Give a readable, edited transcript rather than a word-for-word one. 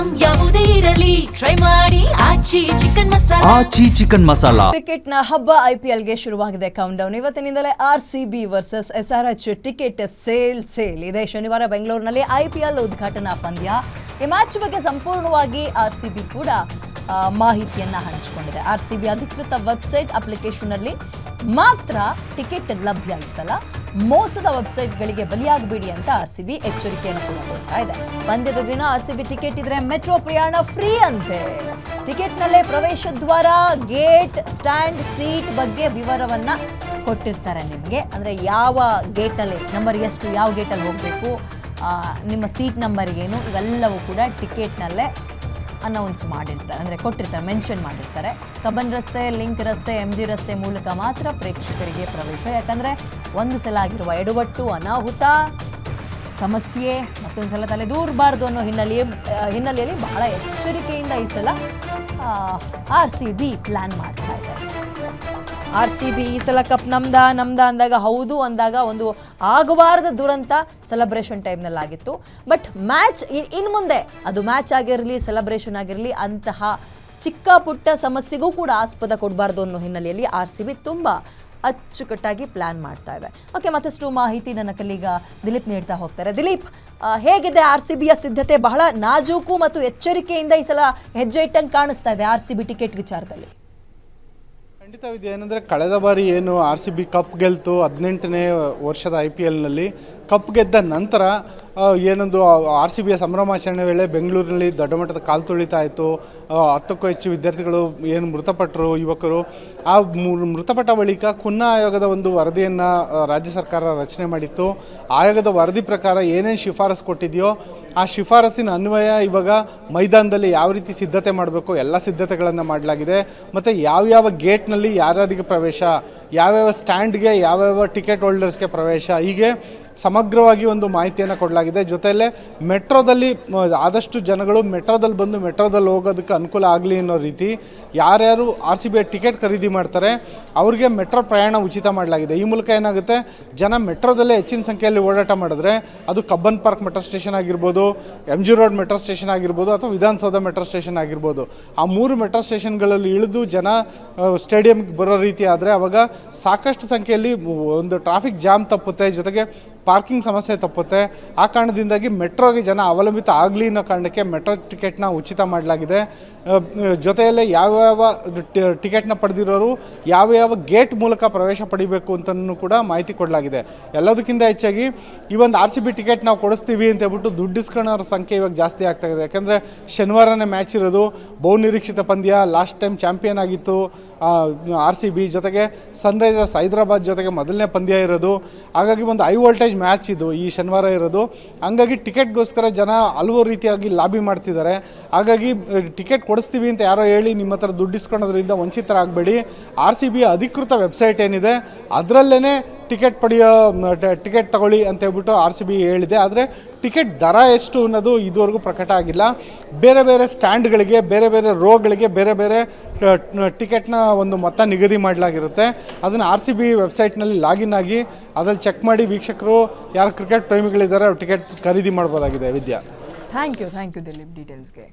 Item ಯಾವುದೇ ಇರಲಿ try ಮಾಡಿ ಆಚಿ ಚಿಕನ್ ಮಸಾಲಾ. ಕ್ರಿಕೆಟ್ನ ಹಬ್ಬ ಐಪಿಎಲ್ಗೆ ಶುರುವಾಗಿದೆ ಕೌಂಟ್ ಡೌನ್. ಇವತ್ತಿನಿಂದಲೇ RCB versus SRH ticket sale ಇದೆ. ಶನಿವಾರ ಬೆಂಗಳೂರಿನಲ್ಲಿ ಐಪಿಎಲ್ ಉದ್ಘಾಟನಾ ಪಂದ್ಯ. ಈ ಮ್ಯಾಚ್ ಬಗ್ಗೆ ಸಂಪೂರ್ಣವಾಗಿ ಆರ್ಸಿಬಿ ಕೂಡ ಮಾಹಿತಿಯನ್ನ ಹಂಚಿಕೊಂಡಿದೆ. ಆರ್ಸಿಬಿ ಅಧಿಕೃತ ವೆಬ್ಸೈಟ್ ಅಪ್ಲಿಕೇಶನ್ನಲ್ಲಿ ಮಾತ್ರ ಟಿಕೆಟ್ ಲಭ್ಯ. ಈ ಸಲ ಮೋಸದ ವೆಬ್ಸೈಟ್ಗಳಿಗೆ ಬಲಿಯಾಗಬೇಡಿ ಅಂತ ಆರ್ಸಿಬಿ ಎಚ್ಚರಿಕೆಯನ್ನು ಕೂಡ ಕೊಡ್ತಾ ಇದೆ. ಪಂದ್ಯದ ದಿನ ಆರ್ಸಿಬಿ ಟಿಕೆಟ್ ಇದ್ರೆ ಮೆಟ್ರೋ ಪ್ರಯಾಣ ಫ್ರೀ ಅಂತೆ. ಟಿಕೆಟ್ನಲ್ಲೇ ಪ್ರವೇಶ ದ್ವಾರ, ಗೇಟ್, ಸ್ಟ್ಯಾಂಡ್, ಸೀಟ್ ಬಗ್ಗೆ ವಿವರವನ್ನ ಕೊಟ್ಟಿರ್ತಾರೆ ನಿಮಗೆ. ಅಂದರೆ ಯಾವ ಗೇಟಲ್ಲಿ ನಂಬರ್ ಎಷ್ಟು, ಯಾವ ಗೇಟಲ್ಲಿ ಹೋಗಬೇಕು, ನಿಮ್ಮ ಸೀಟ್ ನಂಬರ್ ಏನು, ಇವೆಲ್ಲವೂ ಕೂಡ ಟಿಕೆಟ್ನಲ್ಲೇ ಅನೌನ್ಸ್ ಮಾಡಿರ್ತಾರೆ, ಅಂದರೆ ಕೊಟ್ಟಿರ್ತಾರೆ, ಮೆನ್ಷನ್ ಮಾಡಿರ್ತಾರೆ. ಕಬ್ಬನ್ ರಸ್ತೆ, ಲಿಂಕ್ ರಸ್ತೆ, MG ರಸ್ತೆ ಮೂಲಕ ಮಾತ್ರ ಪ್ರೇಕ್ಷಕರಿಗೆ ಪ್ರವೇಶ. ಯಾಕಂದರೆ ಒಂದು ಸಲ ಆಗಿರುವ ಎಡವಟ್ಟು, ಅನಾಹುತ, ಸಮಸ್ಯೆ ಮತ್ತೊಂದು ಸಲ ತಲೆದೂರಬಾರ್ದು ಅನ್ನೋ ಹಿನ್ನೆಲೆಯಲ್ಲಿ ಬಹಳ ಎಚ್ಚರಿಕೆಯಿಂದ ಈ ಸಲ ಆರ್ಸಿಬಿ ಪ್ಲ್ಯಾನ್ ಮಾಡ್ತಾ ಇದ್ದಾರೆ. ಆರ್ಸಿಬಿ ಈ ಸಲ ಕಪ್ ನಮ್ದ ಅಂದಾಗ ಹೌದು ಅಂದಾಗ ಒಂದು ಆಗಬಾರದ ದುರಂತ ಸೆಲೆಬ್ರೇಷನ್ ಟೈಮ್ನಲ್ಲಾಗಿತ್ತು. ಬಟ್ ಮ್ಯಾಚ್ ಇನ್ನು ಮುಂದೆ ಅದು ಮ್ಯಾಚ್ ಆಗಿರಲಿ, ಸೆಲೆಬ್ರೇಷನ್ ಆಗಿರಲಿ, ಅಂತಹ ಚಿಕ್ಕ ಪುಟ್ಟ ಸಮಸ್ಯೆಗೂ ಕೂಡ ಆಸ್ಪದ ಕೊಡಬಾರ್ದು ಅನ್ನೋ ಹಿನ್ನೆಲೆಯಲ್ಲಿ ಆರ್ಸಿಬಿ ತುಂಬ ಅಚ್ಚುಕಟ್ಟಾಗಿ ಪ್ಲ್ಯಾನ್ ಮಾಡ್ತಾ ಇದೆ. ಓಕೆ, ಮತ್ತಷ್ಟು ಮಾಹಿತಿ ನನ್ನ ಕಲೀಗ ದಿಲೀಪ್ ನೀಡ್ತಾ ಹೋಗ್ತಾರೆ. ದಿಲೀಪ್, ಹೇಗಿದೆ ಆರ್ಸಿಬಿಯ ಸಿದ್ಧತೆ? ಬಹಳ ನಾಜೂಕು ಮತ್ತು ಎಚ್ಚರಿಕೆಯಿಂದ ಈ ಸಲ ಹೆಜ್ಜೆ ಇಟ್ಟಂಗೆ ಕಾಣಿಸ್ತಾ ಇದೆ ಆರ್ಸಿಬಿ ಟಿಕೆಟ್ ವಿಚಾರದಲ್ಲಿ. ಖಂಡಿತವಿದೆ. ಏನಂದರೆ ಕಳೆದ ಬಾರಿ ಏನು RCB ಕಪ್ ಗೆಲ್ತು 18ನೇ ವರ್ಷದ IPLನಲ್ಲಿ ಕಪ್ ಗೆದ್ದ ನಂತರ ಏನೊಂದು RCBಯ ಸಂಭ್ರಮಾಚರಣೆ ವೇಳೆ ಬೆಂಗಳೂರಿನಲ್ಲಿ ದೊಡ್ಡ ಮಟ್ಟದ ಕಾಲು ತುಳಿತ ಆಯಿತು. 10ಕ್ಕೂ ಹೆಚ್ಚು ವಿದ್ಯಾರ್ಥಿಗಳು ಏನು ಮೃತಪಟ್ಟರು, ಯುವಕರು. ಆ ಮೃತಪಟ್ಟ ಬಳಿಕ ಖುನ್ನಾ ಆಯೋಗದ ಒಂದು ವರದಿಯನ್ನು ರಾಜ್ಯ ಸರ್ಕಾರ ರಚನೆ ಮಾಡಿತ್ತು. ಆಯೋಗದ ವರದಿ ಪ್ರಕಾರ ಏನೇನು ಶಿಫಾರಸು ಕೊಟ್ಟಿದೆಯೋ ಆ ಶಿಫಾರಸಿನ ಅನ್ವಯ ಇವಾಗ ಮೈದಾನದಲ್ಲಿ ಯಾವ ರೀತಿ ಸಿದ್ಧತೆ ಮಾಡಬೇಕು ಎಲ್ಲ ಸಿದ್ಧತೆಗಳನ್ನು ಮಾಡಲಾಗಿದೆ. ಮತ್ತು ಯಾವ್ಯಾವ ಗೇಟ್ನಲ್ಲಿ ಯಾರ್ಯಾರಿಗೆ ಪ್ರವೇಶ, ಯಾವ್ಯಾವ ಸ್ಟ್ಯಾಂಡ್ಗೆ, ಯಾವ್ಯಾವ ಟಿಕೆಟ್ ಹೋಲ್ಡರ್ಸ್ಗೆ ಪ್ರವೇಶ, ಹೀಗೆ ಸಮಗ್ರವಾಗಿ ಒಂದು ಮಾಹಿತಿಯನ್ನು ಕೊಡಲಾಗಿದೆ. ಜೊತೆಯಲ್ಲೇ ಮೆಟ್ರೋದಲ್ಲಿ ಆದಷ್ಟು ಜನಗಳು ಮೆಟ್ರೋದಲ್ಲಿ ಬಂದು ಮೆಟ್ರೋದಲ್ಲಿ ಹೋಗೋದಕ್ಕೆ ಅನುಕೂಲ ಆಗಲಿ ಅನ್ನೋ ರೀತಿ ಯಾರ್ಯಾರು RCB ಟಿಕೆಟ್ ಖರೀದಿ ಮಾಡ್ತಾರೆ ಅವ್ರಿಗೆ ಮೆಟ್ರೋ ಪ್ರಯಾಣ ಉಚಿತ ಮಾಡಲಾಗಿದೆ. ಈ ಮೂಲಕ ಏನಾಗುತ್ತೆ, ಜನ ಮೆಟ್ರೋದಲ್ಲೇ ಹೆಚ್ಚಿನ ಸಂಖ್ಯೆಯಲ್ಲಿ ಓಡಾಟ ಮಾಡಿದ್ರೆ ಅದು ಕಬ್ಬನ್ ಪಾರ್ಕ್ ಮೆಟ್ರೋ ಸ್ಟೇಷನ್ ಆಗಿರ್ಬೋದು, MG ರೋಡ್ ಮೆಟ್ರೋ ಸ್ಟೇಷನ್ ಆಗಿರ್ಬೋದು, ಅಥವಾ ವಿಧಾನಸೌಧ ಮೆಟ್ರೋ ಸ್ಟೇಷನ್ ಆಗಿರ್ಬೋದು. ಆ 3 ಮೆಟ್ರೋ ಸ್ಟೇಷನ್ಗಳಲ್ಲಿ ಇಳಿದು ಜನ ಸ್ಟೇಡಿಯಂಗೆ ಬರೋ ರೀತಿ ಆದರೆ ಅವಾಗ ಸಾಕಷ್ಟು ಸಂಖ್ಯೆಯಲ್ಲಿ ಒಂದು ಟ್ರಾಫಿಕ್ ಜಾಮ್ ತಪ್ಪುತ್ತೆ, ಜೊತೆಗೆ ಪಾರ್ಕಿಂಗ್ ಸಮಸ್ಯೆ ತಪ್ಪುತ್ತೆ. ಆ ಕಾರಣದಿಂದಾಗಿ ಮೆಟ್ರೋಗೆ ಜನ ಅವಲಂಬಿತ ಆಗಲಿ ಅನ್ನೋ ಕಾರಣಕ್ಕೆ ಮೆಟ್ರೋ ಟಿಕೆಟ್ನ ಉಚಿತ ಮಾಡಲಾಗಿದೆ. ಜೊತೆಯಲ್ಲೇ ಯಾವ್ಯಾವ ಟಿಕೆಟ್ನ ಪಡೆದಿರೋರು ಯಾವ ಗೇಟ್ ಮೂಲಕ ಪ್ರವೇಶ ಪಡಿಬೇಕು ಅಂತಲೂ ಕೂಡ ಮಾಹಿತಿ ಕೊಡಲಾಗಿದೆ. ಎಲ್ಲದಕ್ಕಿಂತ ಹೆಚ್ಚಾಗಿ ಈ ಒಂದು RCB ಟಿಕೆಟ್ ನಾವು ಕೊಡಿಸ್ತೀವಿ ಅಂತ ಹೇಳ್ಬಿಟ್ಟು ದುಡ್ಡು ಇಸ್ಕೊಳ್ಳೋರ ಸಂಖ್ಯೆ ಇವಾಗ ಜಾಸ್ತಿ ಆಗ್ತಾಯಿದೆ. ಯಾಕೆಂದರೆ ಶನಿವಾರನೇ ಮ್ಯಾಚ್ ಇರೋದು, ಬಹುನಿರೀಕ್ಷಿತ ಪಂದ್ಯ, ಲಾಸ್ಟ್ ಟೈಮ್ ಚಾಂಪಿಯನ್ ಆಗಿತ್ತು RCB, ಜೊತೆಗೆ ಸನ್ರೈಸರ್ಸ್ ಹೈದರಾಬಾದ್ ಜೊತೆಗೆ ಮೊದಲನೇ ಪಂದ್ಯ ಇರೋದು. ಹಾಗಾಗಿ ಒಂದು ಹೈ ವೋಲ್ಟೇಜ್ ಮ್ಯಾಚ್ ಇದು ಈ ಶನಿವಾರ ಇರೋದು. ಹಂಗಾಗಿ ಟಿಕೆಟ್ಗೋಸ್ಕರ ಜನ ಹಲವು ರೀತಿಯಾಗಿ ಲಾಬಿ ಮಾಡ್ತಿದ್ದಾರೆ. ಹಾಗಾಗಿ ಟಿಕೆಟ್ ಕೊಡಿಸ್ತೀವಿ ಅಂತ ಯಾರೋ ಹೇಳಿ ನಿಮ್ಮ ಹತ್ರ ದುಡ್ಡು ಇಸ್ಕೊಳ್ಳೋದ್ರಿಂದ ವಂಚಿತರಾಗಬೇಡಿ. RCB ಅಧಿಕೃತ ವೆಬ್ಸೈಟ್ ಏನಿದೆ ಅದರಲ್ಲೇ ಟಿಕೆಟ್ ತಗೊಳ್ಳಿ ಅಂತ ಹೇಳ್ಬಿಟ್ಟು RCB ಹೇಳಿದೆ. ಆದರೆ ಟಿಕೆಟ್ ದರ ಎಷ್ಟು ಅನ್ನೋದು ಇದುವರೆಗೂ ಪ್ರಕಟ ಆಗಿಲ್ಲ. ಬೇರೆ ಬೇರೆ ಸ್ಟ್ಯಾಂಡ್ಗಳಿಗೆ, ಬೇರೆ ಬೇರೆ ರೋಗಳಿಗೆ ಬೇರೆ ಬೇರೆ ಟಿಕೆಟ್ನ ಒಂದು ಮೊತ್ತ ನಿಗದಿ ಮಾಡಲಾಗಿರುತ್ತೆ. ಅದನ್ನು RCB ವೆಬ್ಸೈಟ್ನಲ್ಲಿ ಲಾಗಿನ್ ಆಗಿ ಅದ್ರಲ್ಲಿ ಚೆಕ್ ಮಾಡಿ ವೀಕ್ಷಕರು ಯಾರು ಕ್ರಿಕೆಟ್ ಪ್ರೇಮಿಗಳಿದ್ದಾರೆ ಅವ್ರು ಟಿಕೆಟ್ ಖರೀದಿ ಮಾಡ್ಬೋದಾಗಿದೆ. ವಿದ್ಯಾ, ಥ್ಯಾಂಕ್ ಯು ದಿಲೀಪ್ ಡೀಟೇಲ್ಸ್ಗೆ.